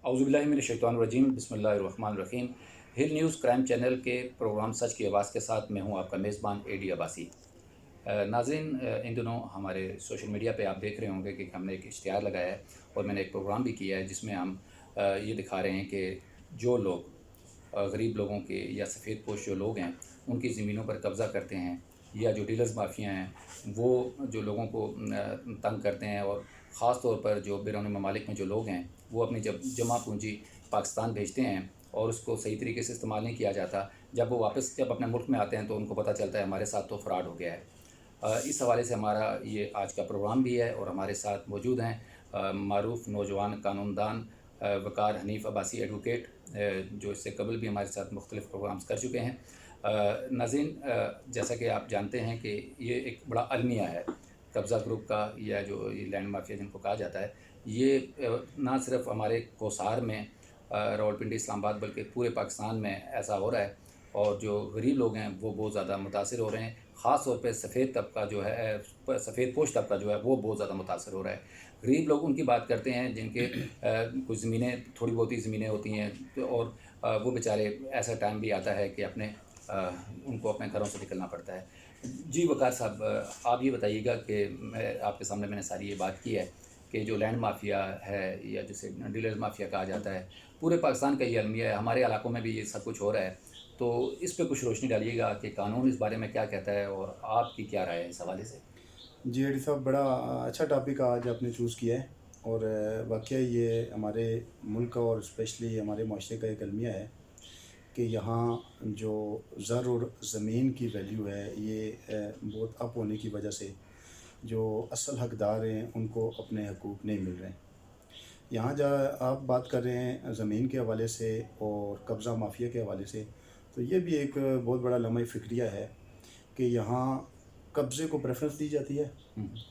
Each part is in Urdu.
اعوذ باللہ من الشیطان الرجیم، بسم اللہ الرحمن الرحیم۔ ہل نیوز کرائم چینل کے پروگرام سچ کی آواز کے ساتھ میں ہوں آپ کا میزبان اے ڈی عباسی۔ ناظرین، ان دنوں ہمارے سوشل میڈیا پہ آپ دیکھ رہے ہوں گے کہ ہم نے ایک اشتہار لگایا ہے اور میں نے ایک پروگرام بھی کیا ہے جس میں ہم یہ دکھا رہے ہیں کہ جو لوگ غریب لوگوں کے یا سفید پوش جو لوگ ہیں ان کی زمینوں پر قبضہ کرتے ہیں، یا جو ڈیلرز مافیا ہیں وہ جو لوگوں کو تنگ کرتے ہیں، اور خاص طور پر جو بیرون ممالک میں جو لوگ ہیں وہ اپنی جب جمع پونجی پاکستان بھیجتے ہیں اور اس کو صحیح طریقے سے استعمال نہیں کیا جاتا، جب وہ واپس اپنے ملک میں آتے ہیں تو ان کو پتہ چلتا ہے ہمارے ساتھ تو فراڈ ہو گیا ہے۔ اس حوالے سے ہمارا یہ آج کا پروگرام بھی ہے، اور ہمارے ساتھ موجود ہیں معروف نوجوان قانون دان وقار حنیف عباسی ایڈوکیٹ، جو اس سے قبل بھی ہمارے ساتھ مختلف پروگرامز کر چکے ہیں۔ ناظرین، جیسا کہ آپ جانتے ہیں کہ یہ ایک بڑا المیہ ہے قبضہ گروپ کا، یا جو لینڈ مافیا جن کو کہا جاتا ہے۔ یہ نہ صرف ہمارے کوسار میں راولپنڈی اسلام آباد بلکہ پورے پاکستان میں ایسا ہو رہا ہے، اور جو غریب لوگ ہیں وہ بہت زیادہ متاثر ہو رہے ہیں۔ خاص طور پہ سفید طبقہ جو ہے، سفید پوش طبقہ جو ہے وہ بہت زیادہ متاثر ہو رہا ہے۔ غریب لوگ ان کی بات کرتے ہیں جن کے کچھ زمینیں، تھوڑی بہت ہی زمینیں ہوتی ہیں، اور وہ بیچارے ایسا ٹائم بھی آتا ہے کہ ان کو اپنے گھروں سے نکلنا پڑتا ہے۔ جی وقار صاحب، آپ یہ بتائیے گا کہ آپ کے سامنے میں نے ساری یہ بات کی ہے کہ جو لینڈ مافیا ہے یا جسے ڈیلر مافیا کہا جاتا ہے، پورے پاکستان کا یہ المیہ ہے، ہمارے علاقوں میں بھی یہ سب کچھ ہو رہا ہے، تو اس پہ کچھ روشنی ڈالیے گا کہ قانون اس بارے میں کیا کہتا ہے اور آپ کی کیا رائے ہے اس حوالے سے؟ جی ایڈی صاحب، بڑا اچھا ٹاپک آج آپ نے چوز کیا ہے، اور واقعہ یہ ہمارے ملک کا اور اسپیشلی ہمارے معاشرے کا ایک المیہ ہے کہ یہاں جو زر اور زمین کی ویلیو ہے یہ بہت اپ ہونے کی وجہ سے جو اصل حقدار ہیں ان کو اپنے حقوق نہیں مل رہے ہیں۔ یہاں آپ بات کر رہے ہیں زمین کے حوالے سے اور قبضہ مافیا کے حوالے سے، تو یہ بھی ایک بہت بڑا لمحہ فکریہ ہے کہ یہاں قبضے کو پریفرنس دی جاتی ہے،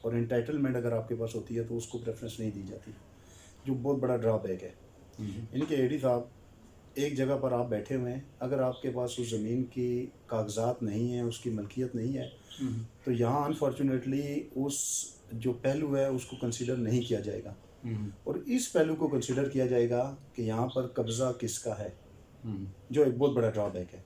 اور انٹائٹلمنٹ اگر آپ کے پاس ہوتی ہے تو اس کو پریفرنس نہیں دی جاتی، جو بہت بڑا ڈرا بیک ہے۔ یعنی کہ ایڈی صاحب، ایک جگہ پر آپ بیٹھے ہوئے ہیں، اگر آپ کے پاس اس زمین کی کاغذات نہیں ہیں، اس کی ملکیت نہیں ہے، تو یہاں انفارچونیٹلی اس جو پہلو ہے اس کو کنسیڈر نہیں کیا جائے گا، اور اس پہلو کو کنسیڈر کیا جائے گا کہ یہاں پر قبضہ کس کا ہے، جو ایک بہت بڑا ڈرا بیک ہے۔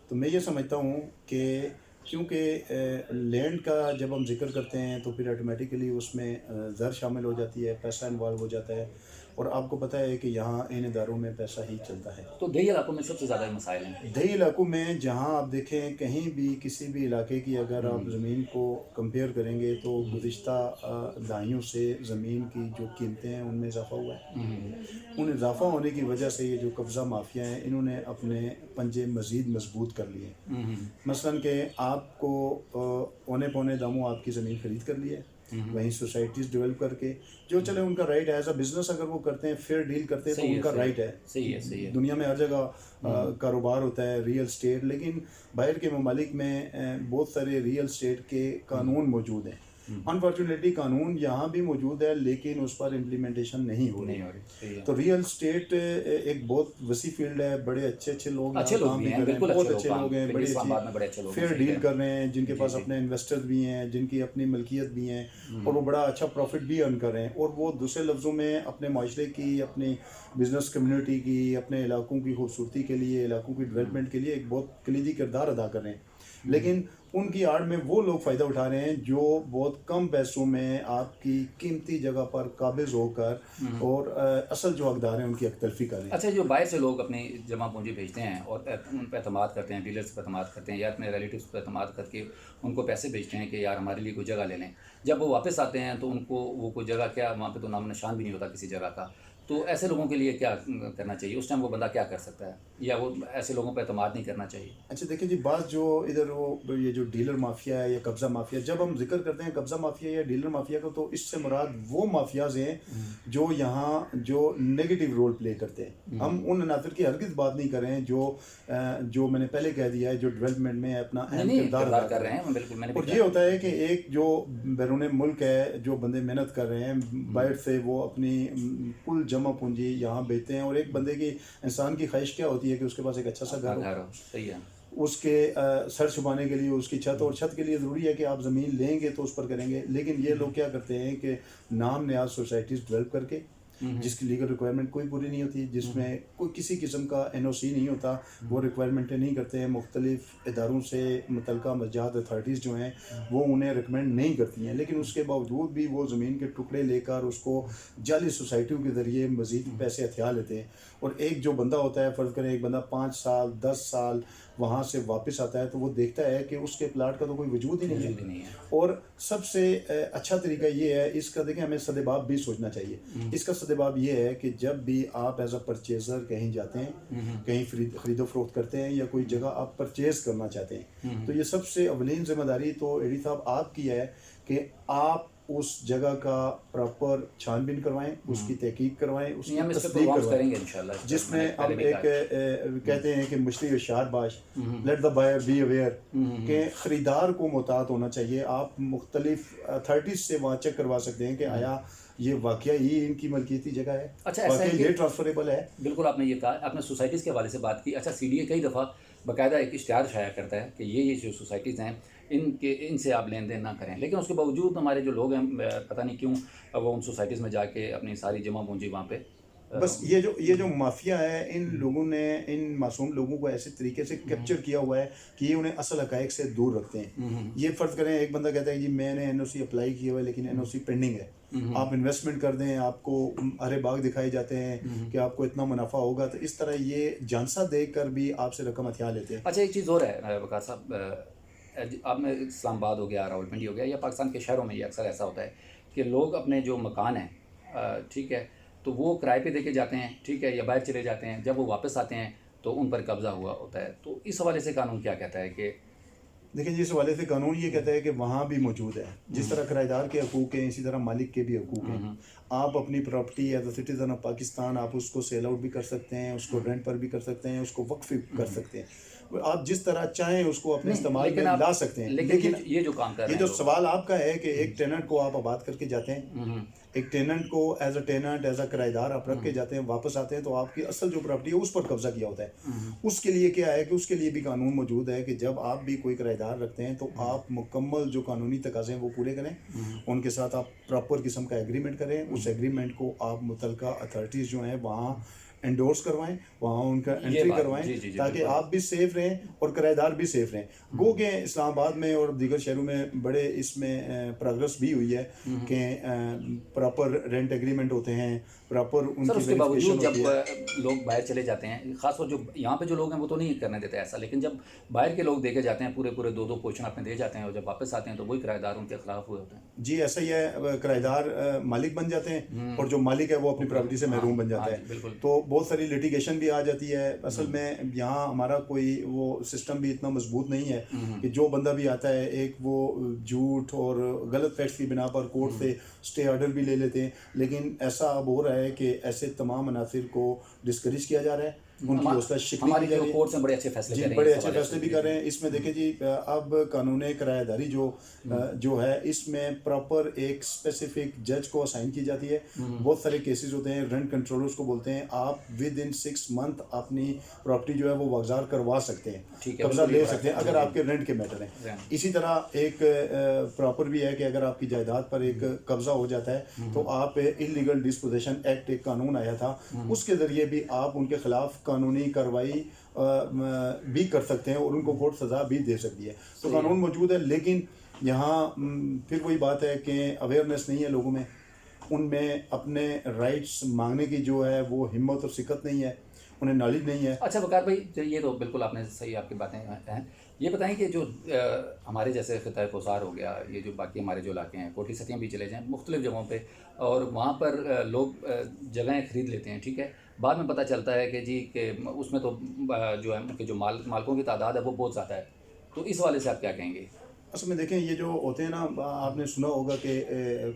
تو میں یہ سمجھتا ہوں کہ کیونکہ لینڈ کا جب ہم ذکر کرتے ہیں تو پھر آٹومیٹیکلی اس میں زر شامل ہو جاتی ہے، پیسہ انوالو ہو جاتا ہے، اور آپ کو پتہ ہے کہ یہاں ان اداروں میں پیسہ ہی چلتا ہے۔ تو دیہی علاقوں میں سب سے زیادہ مسائل ہیں۔ دیہی علاقوں میں جہاں آپ دیکھیں کہیں بھی کسی بھی علاقے کی اگر آپ زمین کو کمپیئر کریں گے تو گزشتہ دہائیوں سے زمین کی جو قیمتیں ہیں ان میں اضافہ ہوا ہے۔ ان اضافہ ہونے کی وجہ سے یہ جو قبضہ مافیا ہیں انہوں نے اپنے پنجے مزید مضبوط کر لیے، مثلاً کہ آپ کو اونے پونے داموں آپ کی زمین خرید کر لی ہے، وہیں سوسائٹیز ڈیولپ کر کے، جو چلے ان کا رائٹ ہے، ایز اے بزنس اگر وہ کرتے ہیں، فیئر ڈیل کرتے ہیں تو ان کا رائٹ ہے۔ صحیح ہے۔ دنیا میں ہر جگہ کاروبار ہوتا ہے، ریئل اسٹیٹ، لیکن باہر کے ممالک میں بہت سارے ریئل اسٹیٹ کے قانون موجود ہیں۔ انفارچونیٹلی قانون یہاں بھی موجود ہے لیکن اس پر امپلیمنٹیشن نہیں ہو رہی۔ تو ریئل اسٹیٹ ایک بہت وسیع فیلڈ ہے، بڑے اچھے لوگ کام بھی کر رہے ہیں، بہت اچھے لوگ ہیں، بڑے اچھے فیئر ڈیل کر رہے ہیں، جن کے پاس اپنے انویسٹر بھی ہیں، جن کی اپنی ملکیت بھی ہیں، اور وہ بڑا اچھا پروفٹ بھی ارن کر رہے ہیں، اور وہ دوسرے لفظوں میں اپنے معاشرے کی، اپنی بزنس کمیونٹی کی، اپنے علاقوں کی خوبصورتی کے لیے، علاقوں کی ڈیولپمنٹ کے لیے ایک بہت کلیدی کردار ادا کر رہے ہیں۔ لیکن ان کی آڑ میں وہ لوگ فائدہ اٹھا رہے ہیں جو بہت کم پیسوں میں آپ کی قیمتی جگہ پر قابض ہو کر اور اصل جو حقدار ہیں ان کی حق تلفی کر رہے ہیں۔ اچھا، جو باہر سے لوگ اپنی جمع پونجی بھیجتے ہیں اور ان پہ اعتماد کرتے ہیں، ڈیلرز پہ اعتماد کرتے ہیں یا اپنے ریلیٹیوز پہ اعتماد کر کے ان کو پیسے بھیجتے ہیں کہ یار ہمارے لیے کوئی جگہ لے لیں، جب وہ واپس آتے ہیں تو ان کو وہ کوئی جگہ کیا، وہاں پہ تو نام نشان بھی نہیں ہوتا کسی جگہ کا، تو ایسے لوگوں کے لیے کیا کرنا چاہیے؟ اس ٹائم وہ بندہ کیا کر سکتا ہے، یا وہ ایسے لوگوں پہ اعتماد نہیں کرنا چاہیے؟ اچھا دیکھیں جی، بات جو ادھر وہ یہ جو ڈیلر مافیا ہے یا قبضہ مافیا، جب ہم ذکر کرتے ہیں قبضہ مافیا یا ڈیلر مافیا کا تو اس سے مراد وہ مافیاز ہیں جو یہاں جو نیگیٹو رول پلے کرتے ہیں۔ ہم ان عناصر کی ہرگز بات نہیں کر رہے ہیں جو میں نے پہلے کہہ دیا ہے، جو ڈیولپمنٹ میں اپنا اہم کردار ادا کر رہے ہیں۔ بالکل، اور یہ ہوتا ہے کہ ایک جو بیرون ملک ہے، جو بندے محنت کر رہے ہیں باہر سے، وہ اپنی کل جمع پونجی یہاں بیچتے ہیں، اور ایک بندے کی، انسان کی خواہش کیا ہوتی ہے کہ اس کے پاس ایک اچھا سا گھر ہو، صحیح ہے، اس کے سر چھپانے کے لیے اس کی چھت، اور چھت کے لیے ضروری ہے کہ آپ زمین لیں گے تو اس پر کریں گے، لیکن یہ لوگ کیا کرتے ہیں کہ نام نیاز سوسائٹیز ڈیولپ کر کے جس کی لیگل ریکوائرمنٹ کوئی پوری نہیں ہوتی، جس میں کوئی کسی قسم کا NOC نہیں ہوتا، وہ ریکوائرمنٹیں نہیں کرتے ہیں، مختلف اداروں سے متعلقہ مسجد اتھارٹیز جو ہیں وہ انہیں ریکمینڈ نہیں کرتی ہیں، لیکن اس کے باوجود بھی وہ زمین کے ٹکڑے لے کر اس کو جعلی سوسائٹیوں کے ذریعے مزید پیسے ہتھیار لیتے ہیں، اور ایک جو بندہ ہوتا ہے، فرض کریں ایک بندہ 5 سال 10 سال وہاں سے واپس آتا ہے تو وہ دیکھتا ہے کہ اس کے پلاٹ کا تو کوئی وجود ہی نہیں ہے، اور سب سے اچھا طریقہ یہ ہے اس کا، دیکھیں ہمیں سدباب بھی سوچنا چاہیے، اس کا سدباب یہ ہے کہ جب بھی آپ ایز اے پرچیزر کہیں جاتے ہیں، کہیں خرید و فروخت کرتے ہیں یا کوئی جگہ آپ پرچیز کرنا چاہتے ہیں، تو یہ سب سے اولین ذمہ داری تو ایڈی صاحب آپ کی ہے کہ آپ اس جگہ کا پراپر چھان بین کروائیں، اس کی تحقیق کروائیں، اس کی تصدیق کروائیں، جس میں ہم ایک کہتے ہیں کہ مشتری ہوشیار باش، let the buyer beware, کہ خریدار کو محتاط ہونا چاہیے۔ آپ مختلف اتھارٹیز سے وہاں چیک کروا سکتے ہیں کہ آیا یہ واقعہ ہی ان کی ملکیتی جگہ ہے، اچھا ایسا واقعہ یہ ٹرانسفریبل ہے۔ بالکل آپ نے یہ کہا، آپ نے سوسائٹیز کے حوالے سے بات کی۔ اچھا CDA کئی دفعہ باقاعدہ ایک اشتہار شائع کرتا ہے کہ یہ جو سوسائٹیز ہیں ان سے آپ لین دین نہ کریں، لیکن اس کے باوجود ہمارے جو لوگ ہیں پتہ نہیں کیوں وہ ان سوسائٹیز میں جا کے اپنی ساری جمع پونجی وہاں پہ بس یہ جو مافیا ہے، ان لوگوں نے ان معصوم لوگوں کو ایسے طریقے سے کیپچر کیا ہوا ہے کہ یہ انہیں اصل حقائق سے دور رکھتے ہیں۔ یہ فرض کریں ایک بندہ کہتا ہے جی میں نے NOC اپلائی کیا ہوا ہے لیکن NOC پینڈنگ ہے، آپ انویسٹمنٹ کر دیں، آپ کو ہرے باغ دکھائے جاتے ہیں کہ آپ کو اتنا منافع ہوگا، تو اس طرح یہ جانسا دیکھ کر بھی آپ سے رقم ہتھیار لیتے ہیں۔ اچھا ایک چیز اور ہے وقار صاحب، آپ میں اسلام آباد ہو گیا، راولپنڈی ہو گیا، یا پاکستان کے شہروں میں یہ اکثر ایسا ہوتا ہے کہ لوگ اپنے جو مکان ہیں ٹھیک ہے تو وہ کرائے پہ دے کے جاتے ہیں، ٹھیک ہے، یا باہر چلے جاتے ہیں، جب وہ واپس آتے ہیں تو ان پر قبضہ ہوا ہوتا ہے، تو اس حوالے سے قانون کیا کہتا ہے کہ دیکھیں جی، اس حوالے سے قانون یہ کہتا ہے کہ وہاں بھی موجود ہے، جس طرح کرایہ دار کے حقوق ہیں اسی طرح مالک کے بھی حقوق ہیں۔ آپ اپنی property as a citizen of Pakistan آپ اس کو سیل آؤٹ بھی کر سکتے ہیں، اس کو رینٹ پر بھی کر سکتے ہیں، اس کو وقف بھی کر سکتے ہیں، آپ جس طرح چاہیں اس کو اپنے استعمال میں لا سکتے ہیں۔ لیکن یہ جو کام کر رہے یہ ہیں جو سوال آپ کا ہے کہ ایک ٹیننٹ کو آپ آباد کر کے جاتے ہیں، ایک ٹیننٹ کو as a tenant as a کرایہ دار آپ رکھ کے جاتے ہیں، واپس آتے ہیں تو آپ کی اصل جو پراپرٹی ہے اس پر قبضہ کیا ہوتا ہے۔ اس کے لیے کیا ہے کہ اس کے لیے بھی قانون موجود ہے کہ جب آپ بھی کوئی کرایہ دار رکھتے ہیں تو آپ مکمل جو قانونی تقاضے ہیں وہ پورے کریں، ان کے ساتھ آپ پراپر قسم کا ایگریمنٹ کریں، اس ایگریمنٹ کو آپ متعلقہ اتھارٹیز جو ہیں وہاں انڈورس کروائیں، وہاں ان کا انٹری کروائیں تاکہ آپ بھی سیف رہیں اور کرایہ دار بھی سیف رہیں۔ گو کہ اسلام آباد میں اور دیگر شہروں میں بڑے اس میں پروگرس بھی ہوئی ہے کہ پراپر رینٹ ایگریمنٹ ہوتے ہیں، پراپر ان کی اس کے باوجود ویریفیکیشن جب ہوتی ہے۔ لوگ باہر چلے جاتے ہیں، خاص طور جو یہاں پہ جو لوگ ہیں وہ تو نہیں کرنے دیتے ایسا، لیکن جب باہر کے لوگ دے کے جاتے ہیں پورے 2 پوزیشن اپنے دے جاتے ہیں اور جب واپس آتے ہیں تو وہی کرایہ دار ان کے خلاف ہوئے ہوتے ہیں۔ جی ایسا ہی ہے، کرایہ دار مالک بن جاتے ہیں اور جو مالک ہے وہ اپنی پراپرٹی سے محروم بن جاتا ہے، تو بہت ساری لٹیگیشن بھی آ جاتی ہے۔ اصل میں یہاں ہمارا کوئی وہ سسٹم بھی اتنا مضبوط نہیں ہے کہ جو بندہ بھی آتا ہے ایک وہ جھوٹ اور غلط فیکٹس کی بنا پر کورٹ سے اسٹے آرڈر بھی لے لیتے ہیں، لیکن ایسا اب ہو رہا ہے کہ ایسے تمام عناصر کو ڈسکریج کیا جا رہا ہے، ان کی حوصلہ شکنی کی جا رہی ہے۔ کورٹ سے بڑے اچھے فیصلے جی کر رہے ہیں، بڑے اچھے فیصلے بھی کر رہے ہیں۔ اس میں دیکھیں جی اب قانون کرایہ داری جو ہے اس میں پراپر ایک اسپیسیفک جج کو اسائن کی جاتی ہے۔ بہت سارے کیسز ہوتے ہیں، رینٹ کنٹرولرز کو بولتے ہیں، آپ ود ان 6 منتھ اپنی پراپرٹی جو ہے وہ واگزار کروا سکتے ہیں، قبضہ لے سکتے ہیں اگر آپ کے رینٹ کے میٹر ہیں۔ اسی طرح ایک پراپر بھی ہے کہ اگر آپ کی جائیداد پر ایک قبضہ ہو جاتا ہے تو آپ انلیگل ڈسپوزیشن ایکٹ ایک قانون آیا تھا، اس کے ذریعے بھی آپ ان کے خلاف قانونی کارروائی بھی کر سکتے ہیں اور ان کو کورٹ سزا بھی دے سکتی ہے۔ تو قانون موجود ہے، لیکن یہاں پھر وہی بات ہے کہ اویئرنیس نہیں ہے لوگوں میں، ان میں اپنے رائٹس مانگنے کی جو ہے وہ ہمت اور سکت نہیں ہے، انہیں نالج نہیں ہے۔ اچھا وقار بھائی، یہ تو بالکل آپ نے صحیح، آپ کی باتیں ہیں، یہ بتائیں کہ جو ہمارے جیسے خطۂ کوثار ہو گیا، یہ جو باقی ہمارے جو علاقے ہیں، کوٹھی ستیاں بھی چلے جائیں مختلف جگہوں پہ، اور وہاں پر لوگ جگہیں خرید لیتے ہیں، ٹھیک ہے، بعد میں پتہ چلتا ہے کہ جی کہ اس میں تو جو ہے ان کے جو مالکوں کی تعداد ہے وہ بہت زیادہ ہے، تو اس حوالے سے آپ کیا کہیں گے؟ اصل میں دیکھیں یہ جو ہوتے ہیں نا، آپ نے سنا ہوگا کہ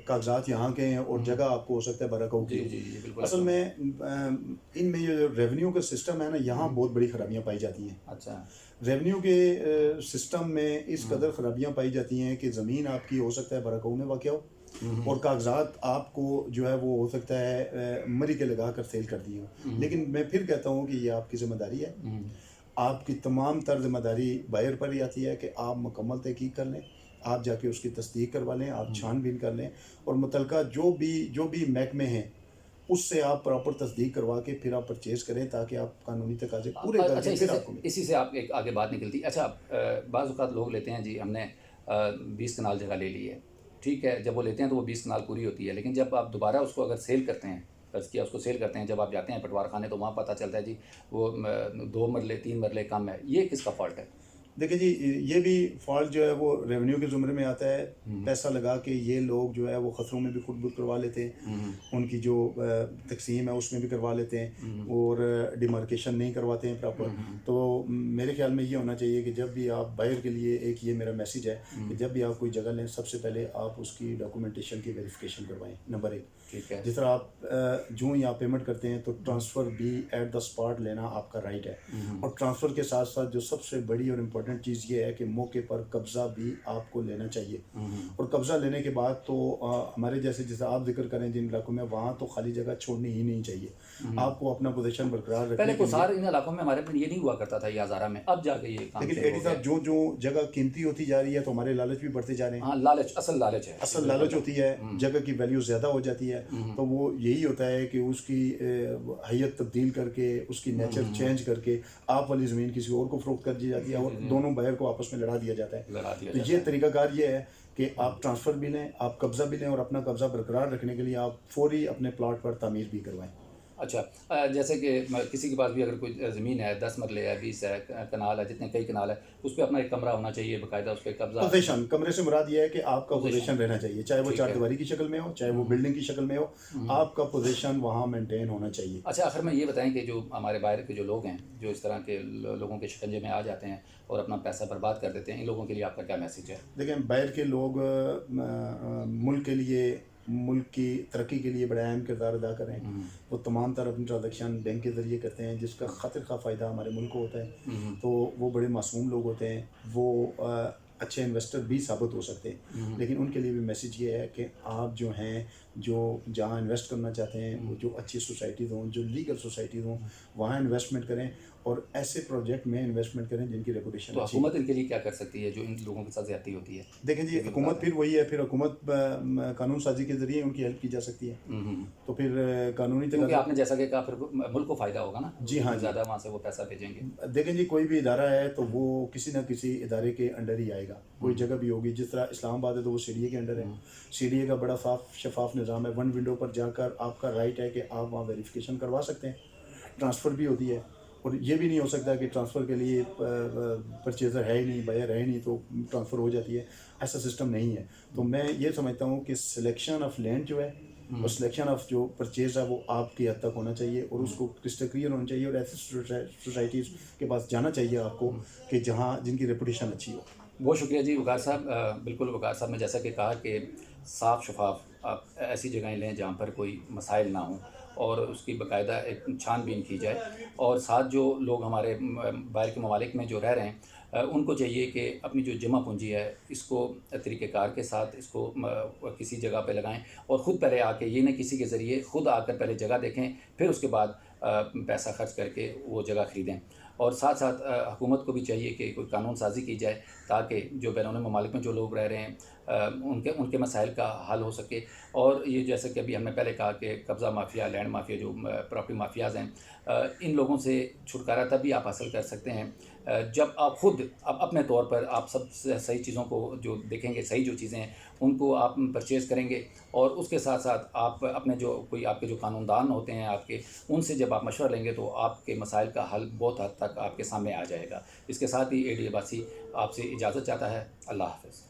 کاغذات یہاں کے ہیں اور جگہ آپ کو ہو سکتا ہے برکاؤ کی۔ جی بالکل۔ اصل میں ان میں یہ جو ریونیو کا سسٹم ہے نا، یہاں بہت بڑی خرابیاں پائی جاتی ہیں۔ اچھا، ریونیو کے سسٹم میں اس قدر خرابیاں پائی جاتی ہیں کہ زمین آپ کی ہو سکتا ہے برکاؤ میں واقع ہو اور کاغذات آپ کو جو ہے وہ ہو سکتا ہے مری کے لگا کر سیل کر دی ہو، لیکن میں پھر کہتا ہوں کہ یہ آپ کی ذمہ داری ہے، آپ کی تمام تر ذمہ داری بائر پر ہی آتی ہے کہ آپ مکمل تحقیق کر لیں، آپ جا کے اس کی تصدیق کروا لیں، آپ چھان بین کر لیں، اور متعلقہ جو بھی محکمے ہیں اس سے آپ پراپر تصدیق کروا کے پھر آپ پرچیز کریں تاکہ آپ قانونی تقاضے پورے کر اچھا کے پھر آپ کو ملے۔ اسی سے آپ ایک آگے بات نکلتی اچھا بعض اوقات لوگ لیتے ہیں جی ہم نے 20 کنال جگہ لے لی ہے، ٹھیک ہے، جب وہ لیتے ہیں تو وہ 20 کنال پوری ہوتی ہے، لیکن جب آپ دوبارہ اس کو اگر سیل کرتے ہیں، فرض کیا اس کو سیل کرتے ہیں، جب آپ جاتے ہیں پٹوار خانے تو وہاں پتہ چلتا ہے جی وہ 2 مرلے 3 مرلے کم ہے، یہ کس کا فالٹ ہے؟ دیکھیں جی یہ بھی فالٹ جو ہے وہ ریونیو کے زمرے میں آتا ہے، پیسہ لگا کے یہ لوگ جو ہے وہ خطروں میں بھی خود بک کروا لیتے ہیں، ان کی جو تقسیم ہے اس میں بھی کروا لیتے ہیں اور ڈیمارکیشن نہیں کرواتے ہیں پراپر۔ تو میرے خیال میں یہ ہونا چاہیے کہ جب بھی آپ بائر کے لیے، ایک یہ میرا میسیج ہے کہ جب بھی آپ کوئی جگہ لیں سب سے پہلے آپ اس کی ڈاکومنٹیشن کی ویریفیکیشن کروائیں، نمبر 1۔ ٹھیک ہے، جس طرح آپ جو ہی آپ پیمنٹ کرتے ہیں تو ٹرانسفر بھی ایٹ دا اسپاٹ لینا آپ کا رائٹ ہے، اور ٹرانسفر کے ساتھ ساتھ جو سب سے بڑی اور امپورٹنٹ چیز یہ ہے کہ موقع پر قبضہ بھی آپ کو لینا چاہیے، اور قبضہ لینے کے بعد تو ہمارے جیسے آپ ذکر کریں جن علاقوں میں، وہاں تو خالی جگہ چھوڑنی ہی نہیں چاہیے، آپ کو اپنا پوزیشن برقرار رکھنے پہلے کے کو لیے۔ سار ان علاقوں میں ہمارے یہ نہیں ہوا کرتا تھا، یہ ہزارہ میں، اب جا کے یہ کام لیکن شروع ایڈی ہو گیا۔ صاحب جو جگہ قیمتی ہوتی جا ری ہے تو ہمارے لالچ بھی بڑھتے جا رہے ہیں، ہاں لالچ، اصل لالچ ہے، اصل لالچ ہوتی ہے، جگہ کی ویلیو زیادہ ہو جاتی ہے، تو وہ یہی ہوتا ہے کہ اس کی حیت تبدیل کر کے، اس کی نیچر چینج کر کے آپ والی زمین کسی اور کو فروخت کر دی جاتی ہے، اور دونوں بائر کو آپس میں لڑا دیا جاتا ہے۔ لڑا دیا تو جاتا یہ ہے۔ طریقہ کار یہ ہے کہ آپ ٹرانسفر بھی لیں، آپ قبضہ بھی لیں، اور اپنا قبضہ برقرار رکھنے کے لیے آپ فوری اپنے پلاٹ پر تعمیر بھی کروائیں۔ اچھا جیسے کہ کسی کے پاس بھی اگر کوئی زمین ہے، 10 مرلے ہے، 20 ہے، کنال ہے، جتنے کئی کنال ہے، اس پہ اپنا ایک کمرہ ہونا چاہیے باقاعدہ، اس پہ قبضہ۔ پوزیشن، کمرے سے مراد یہ ہے کہ آپ کا پوزیشن رہنا چاہیے، چاہے وہ ٹھیک چار ہے۔ دیواری کی شکل میں ہو، چاہے وہ بلڈنگ کی شکل میں ہو، آپ کا پوزیشن وہاں مینٹین ہونا چاہیے۔ اچھا آخر میں یہ بتائیں کہ جو ہمارے باہر کے جو لوگ ہیں، جو اس طرح کے لوگوں کے شکنجے میں آ جاتے ہیں اور اپنا پیسہ برباد کر دیتے ہیں، ان لوگوں کے لیے آپ کا کیا میسیج ہے؟ دیکھیں باہر کے لوگ ملک کے لیے، ملک کی ترقی کے لیے بڑا اہم کردار ادا کر رہے ہیں، وہ تمام طرح اپنی ٹرانزیکشن بینک کے ذریعے کرتے ہیں، جس کا خاطر خواہ فائدہ ہمارے ملک کو ہوتا ہے، تو وہ بڑے معصوم لوگ ہوتے ہیں، وہ اچھے انویسٹر بھی ثابت ہو سکتے ہیں، لیکن ان کے لیے بھی میسیج یہ ہے کہ آپ جو ہیں، جو جہاں انویسٹ کرنا چاہتے ہیں، وہ جو اچھی سوسائٹیز ہوں، جو لیگل سوسائٹیز ہوں، وہاں انویسٹمنٹ کریں، اور ایسے پروجیکٹ میں انویسٹمنٹ کریں جن کی ریپوٹیشن تو اچھی۔ حکومت ان کے لیے کیا کر سکتی ہے جو ان لوگوں کے ساتھ زیادتی ہوتی ہے؟ دیکھیں جی حکومت پھر وہی ہے، پھر حکومت قانون سازی کے ذریعے ان کی ہیلپ کی جا سکتی ہے، تو پھر قانونی کیونکہ آپ نے جیسا کہ کہا پھر ملک کو فائدہ ہوگا نا، جی ہاں، زیادہ وہاں سے وہ پیسہ بھیجیں گے۔ دیکھیں جی کوئی بھی ادارہ ہے تو وہ کسی نہ کسی ادارے کے انڈر ہی آئے گا، کوئی جگہ بھی ہوگی، جس طرح اسلام آباد ہے تو وہ سی ڈی اے کے انڈر ہے، سی ڈی اے کا بڑا صاف شفاف نظام ہے، ون ونڈو پر جا کر آپ کا رائٹ ہے کہ آپ وہاں ویریفیکیشن کروا سکتے ہیں، ٹرانسفر بھی ہوتی ہے، اور یہ بھی نہیں ہو سکتا کہ ٹرانسفر کے لیے پرچیزر ہے ہی نہیں، بائر ہے ہی نہیں تو ٹرانسفر ہو جاتی ہے، ایسا سسٹم نہیں ہے۔ تو میں یہ سمجھتا ہوں کہ سلیکشن آف لینڈ جو ہے اور سلیکشن آف جو پرچیز ہے وہ آپ کی حد تک ہونا چاہیے، اور اس کو کرسٹل کلیئر ہونا چاہیے، اور ایسی سوسائٹیز کے پاس جانا چاہیے آپ کو کہ جن کی ریپوٹیشن اچھی ہو۔ بہت شکریہ جی وقار صاحب، بالکل وقار صاحب نے جیسا کہ کہا کہ صاف شفاف آپ ایسی جگہیں لیں جہاں پر کوئی مسائل نہ ہوں، اور اس کی باقاعدہ ایک چھان بین کی جائے، اور ساتھ جو لوگ ہمارے باہر کے ممالک میں جو رہ رہے ہیں ان کو چاہیے کہ اپنی جو جمع پونجی ہے اس کو طریقہ کار کے ساتھ اس کو کسی جگہ پہ لگائیں، اور خود پہلے آ کے، یہ نہ کسی کے ذریعے، خود آ کر پہلے جگہ دیکھیں، پھر اس کے بعد پیسہ خرچ کر کے وہ جگہ خریدیں، اور ساتھ ساتھ حکومت کو بھی چاہیے کہ کوئی قانون سازی کی جائے تاکہ جو بیرون ممالک میں جو لوگ رہ رہے ہیں ان کے مسائل کا حل ہو سکے، اور یہ جیسے کہ ابھی ہم نے پہلے کہا کہ قبضہ مافیا، لینڈ مافیا، جو پراپرٹی مافیاز ہیں، ان لوگوں سے چھٹکارا تب بھی آپ حاصل کر سکتے ہیں جب آپ خود اپنے طور پر آپ سب صحیح چیزوں کو جو دیکھیں گے، صحیح جو چیزیں ہیں ان کو آپ پرچیز کریں گے، اور اس کے ساتھ ساتھ آپ اپنے جو کوئی آپ کے جو قانون دان ہوتے ہیں آپ کے، ان سے جب آپ مشورہ لیں گے تو آپ کے مسائل کا حل بہت حد تک آپ کے سامنے آ جائے گا۔ اس کے ساتھ ہی اے ڈی عباسی آپ سے اجازت چاہتا ہے۔ اللہ حافظ۔